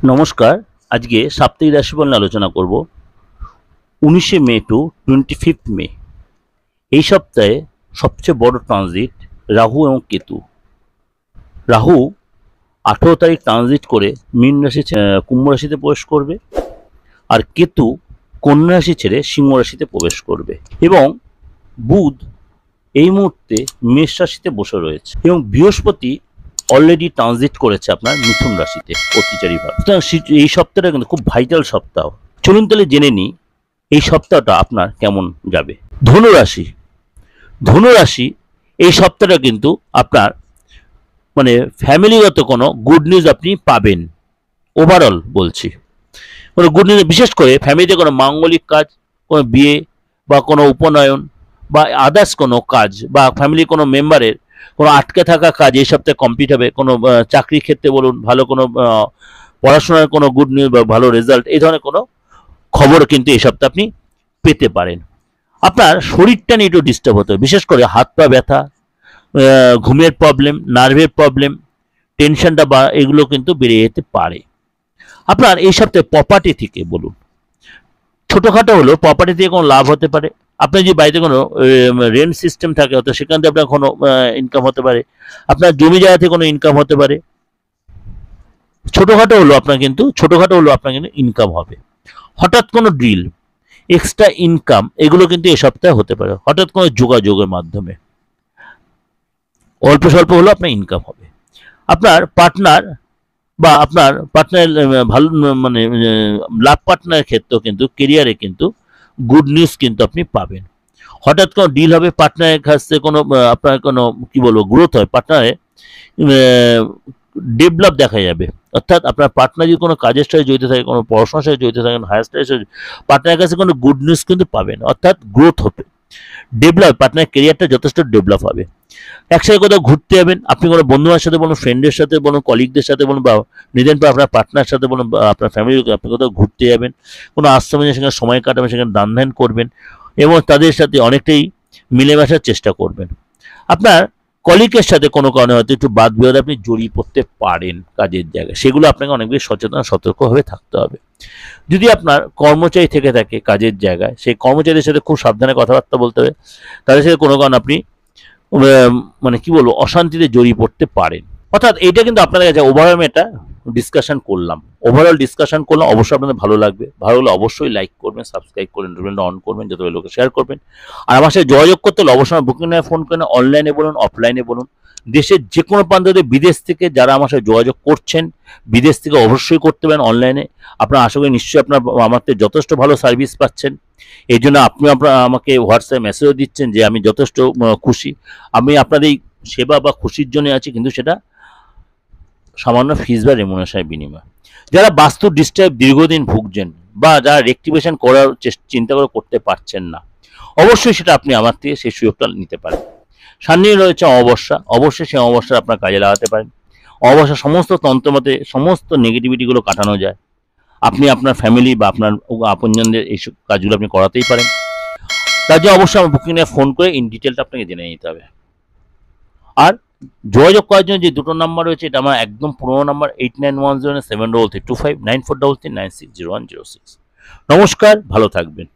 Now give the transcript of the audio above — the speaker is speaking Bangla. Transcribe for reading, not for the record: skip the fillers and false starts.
নমস্কার। আজকে সাপ্তাহিক রাশিফল নিয়ে আলোচনা করব 19শে মে টু 25 মে। এই সপ্তাহে সবচেয়ে বড় ট্রানজিট রাহু এবং কেতু। রাহু 18 তারিখ ট্রানজিট করে মীন রাশি কুম্ভ রাশিতে প্রবেশ করবে, আর কেতু কন্যা রাশি ছেড়ে সিংহ রাশিতে প্রবেশ করবে, এবং বুধ এই মুহূর্তে মেষ রাশিতে বসে রয়েছে, এবং বৃহস্পতি অলরেডি ট্রানজিট করেছে আপনার মিথুন রাশিতে অতিচারীভাবে। সুতরাং এই সপ্তাহটা কিন্তু খুব ভাইটাল সপ্তাহ। চলুন তাহলে জেনে নিই এই সপ্তাহটা আপনার কেমন যাবে। ধনুরাশি। ধনুরাশি এই সপ্তাহটা কিন্তু আপনার ফ্যামিলিগত কোনো গুড নিউজ আপনি পাবেন। ওভারঅল বলছি, কোনো গুড নিউজ, বিশেষ করে ফ্যামিলিতে কোনো মাঙ্গলিক কাজ, কোনো বিয়ে বা কোনো উপনয়ন বা আদার্স কোনো কাজ, বা ফ্যামিলির কোনো মেম্বারের কোনো আটকে থাকা কাজ এই সপ্তাহে কমপ্লিট হবে। কোনো চাকরির ক্ষেত্রে বলুন, ভালো কোনো পড়াশোনার কোনো গুড নিউজ বা ভালো রেজাল্ট, এই ধরনের কোনো খবর কিন্তু এই সপ্তাহে আপনি পেতে পারেন। আপনার শরীরটা নিয়ে একটু ডিস্টার্ব হতে হবে, বিশেষ করে হাত পা ব্যথা, ঘুমের প্রবলেম, নার্ভের প্রবলেম, টেনশনটা বা এগুলো কিন্তু বেড়ে যেতে পারে। আপনার এই সপ্তাহে প্রপার্টি থেকে বলুন, ছোটোখাটো হলেও প্রপার্টি থেকে কোনো লাভ হতে পারে। আপনার যদি বাড়িতে কোনো রেন্ট সিস্টেম থাকে, অর্থাৎ সেখান থেকে আপনার কোনো ইনকাম হতে পারে। আপনার জমি জায়গা থেকে কোনো ইনকাম হতে পারে। ছোটোখাটো হলেও আপনার কিন্তু ইনকাম হবে। হঠাৎ কোনো ডিল, এক্সট্রা ইনকাম, এগুলো কিন্তু এই সপ্তাহে হতে পারে। হঠাৎ কোনো যোগাযোগের মাধ্যমে অল্প স্বল্প হলেও আপনার ইনকাম হবে। আপনার পার্টনার বা আপনার পার্টনার ভালো লাভ পার্টনারের ক্ষেত্রেও কিন্তু কেরিয়ারে কিন্তু গুড নিউজ কিন্তু আপনি পাবেন। হঠাৎ কোনো ডিল হবে, পার্টনারের কাছ থেকে কোনো আপনার কোনো গ্রোথ হয়, পার্টনারে ডেভেলপ দেখা যাবে। অর্থাৎ আপনার পার্টনার যদি কোনো কাজের সাথে জড়িত থাকে, কোনো পড়াশোনার সাথে জড়িত থাকেন, হায়ার স্টাডির সাথে, পার্টনারের কাছে কোনো গুড নিউজ কিন্তু পাবেন। অর্থাৎ গ্রোথ হবে, ডেভেলপ, পার্টনার কেরিয়ারটা যথেষ্ট ডেভেলপ হবে। একসাথে কোথাও ঘুরতে যাবেন, আপনি কোনো বন্ধুদের সাথে বলুন, ফ্রেন্ডের সাথে বলুন, কলিগদের সাথে বলুন, বা নিজের আপনার পার্টনার সাথে বলুন, বা আপনার ফ্যামিলির, আপনি কোথাও ঘুরতে যাবেন, কোনো আশ্রমে সেখানে সময় কাটাবেন, সেখানে দান ধ্যান করবেন, এবং তাদের সাথে অনেকটাই মিলেমিশার চেষ্টা করবেন। আপনার কলিগের সাথে কোনো কারণে হয়তো একটু বাদ বিবাদে আপনি জড়িয়ে পড়তে পারেন কাজের জায়গায়, সেগুলো আপনাকে অনেক বেশি সচেতন সতর্কভাবে থাকতে হবে। যদি আপনার কর্মচারী থেকে থাকে কাজের জায়গায়, সেই কর্মচারীদের সাথে খুব সাবধানে কথাবার্তা বলতে হবে। তাদের সাথে কোনো কারণে আপনি অশান্তিতে জড়িয়ে পড়তে পারেন। অর্থাৎ এইটা কিন্তু আপনাদের কাছে ওভারঅল এটা ডিসকাশন করলাম। অবশ্যই আপনাদের ভালো লাগবে। ভালো হলে অবশ্যই লাইক করবেন, সাবস্ক্রাইব করবেন, নোটিফিকেশনটা অন করবেন, যত লোকে শেয়ার করবেন। আর আমার সাথে যোগাযোগ করতে হলে অবশ্যই বুকিং নিয়ে ফোন করেন, অনলাইনে বলুন, অফলাইনে বলুন। দেশের যে কোনো প্রান্তে, বিদেশ থেকে যারা আমার সাথে যোগাযোগ করছেন, বিদেশ থেকে অবশ্যই করতে পারেন অনলাইনে। আপনার আশা করি নিশ্চয়ই আপনার আমার থেকে যথেষ্ট ভালো সার্ভিস পাচ্ছেন। এই জন্য আপনি আমাকে হোয়াটসঅ্যাপে মেসেজও দিচ্ছেন যে আমি যথেষ্ট খুশি। আমি আপনাদের এই সেবা বা খুশির জন্য আছি, কিন্তু সেটা সামান্য ফিস বা রেমুনেশনের বিনিময়। যারা বাস্তু ডিস্টার্ব দীর্ঘদিন ভুগছেন, বা যারা রেক্টিফিকেশন করার চিন্তা করে করতে পারছেন না, অবশ্যই সেটা আপনি আমার থেকে সেই সুযোগটা নিতে পারেন। সামনে রয়েছে অমাবস্যা, অবশ্যই সেই অমাবস্যা আপনার কাজে লাগাতে পারেন। অমাবস্যা সমস্ত তন্ত্রমতে সমস্ত নেগেটিভিটিগুলো কাটানো যায়। আপনি আপনার ফ্যামিলি বা আপনার আপনজনদের এইসব কাজগুলো আপনি করাতেই পারেন। তার জন্য অবশ্যই আমার বুকিং নিয়ে ফোন করে ইন ডিটেলটা আপনাকে জেনে নিতে হবে। আর যোগাযোগ করার জন্য যে দুটো নাম্বার রয়েছে, এটা আমার একদম পুরোনো নাম্বার, 8910732325 9433960106। নমস্কার, ভালো থাকবেন।